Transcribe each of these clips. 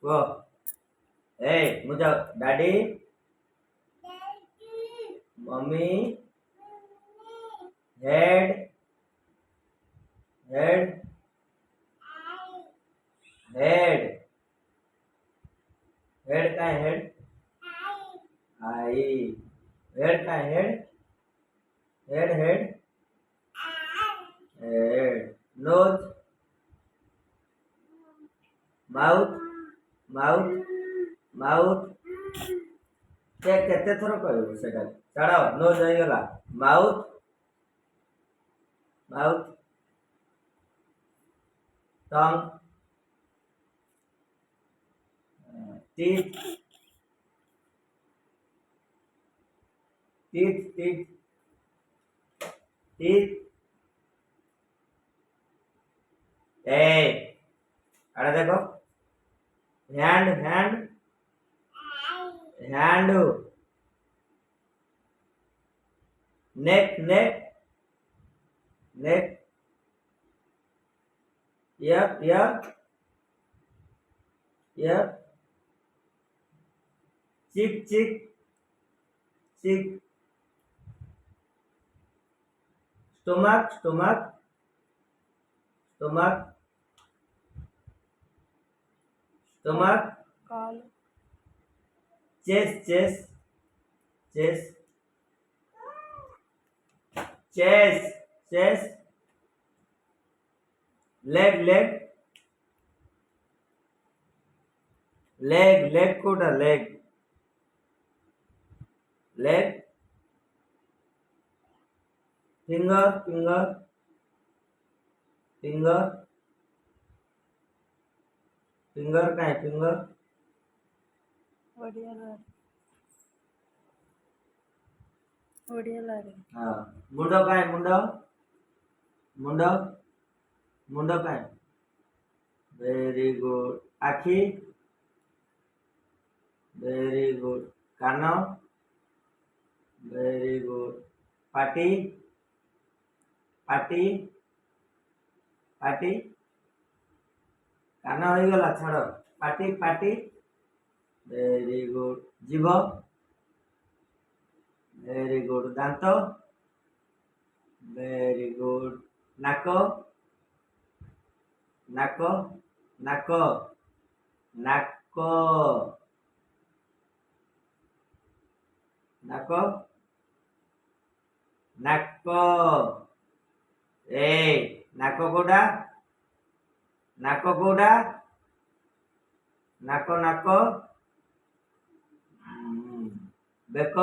Go. Hey, मुझे daddy mummy head head head head का head eye head का head head head head nose mouth mouth mouth के केते थर कहबो सेटा छाड़ो नोज हो गला mouth mouth tongue teeth teeth teeth teeth ए अरे देखो hand hand hand neck neck neck yup yup yup cheek cheek cheek stomach stomach stomach stomach काल chest chest chest chest chest leg leg leg leg कोटा leg leg finger finger finger finger का है finger ओडियालारे हाँ मुंडो का है मुंडो मुंडो मुंडो का है very good आखी वेरी गुड कानो वेरी गुड पाटी पाटी पाटी कान हो गला छाड़ पाटी पाटी वेरी गुड जीभ वेरी गुड दांत वेरी गुड नाक नाक नाक नाक नाक नाक ए नाक कोडा नाक कोडा नाक नाक बेक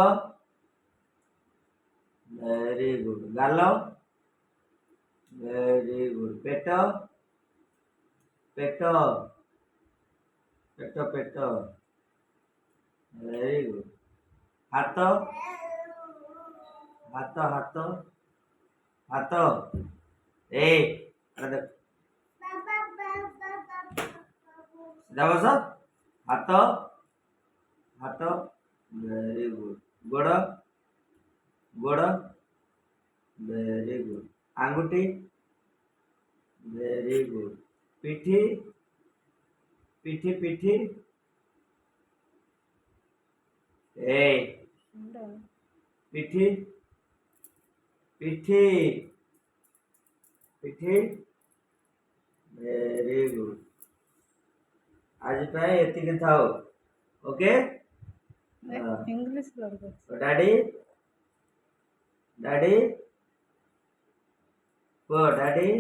वेरी गुड गाल वेरी गुड पेट पेट पेट पेट वेरी गुड हाथ हाथ हाथ हाथ ए अरे बस हाथ हाथ वेरी गुड गोड़ गोड़ वेरी गुड आंगुठी वेरी गुड पिठी पिठी पिठी ए पिठी पिठी पिठी वेरी गुड आज पे एतिक थाओ ओके इंग्लिश लड़का डैडी डैडी वो डैडी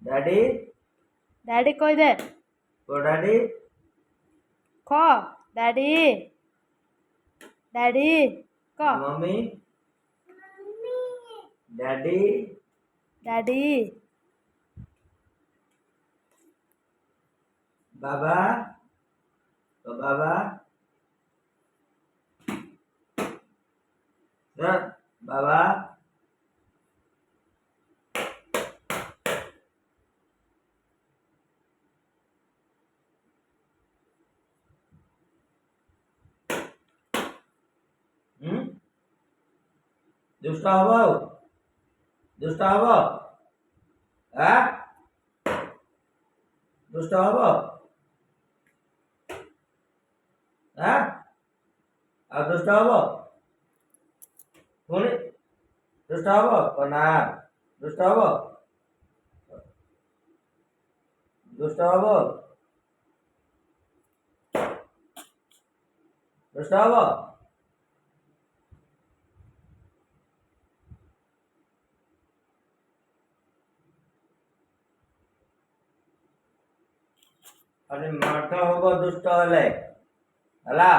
डैडी डैडी कोई दे वो डैडी खो डैडी डैडी को मम्मी डैडी डैडी बाबा तो बाबा बाबा दुष्ट हब दुष्ट हब ଦୁଷ୍ଟ ହବ? ଆଉ ଦୁଷ୍ଟ ହବ? ପୁଣି ଦୁଷ୍ଟ ହବ? ନା ଦୁଷ୍ଟ ହବ? ଦୁଷ୍ଟ ହବ? ଦୁଷ୍ଟ ହବ? ଖାଲି ମାଡ଼ ହବ ଦୁଷ୍ଟ ହେଲେ ହେଲା।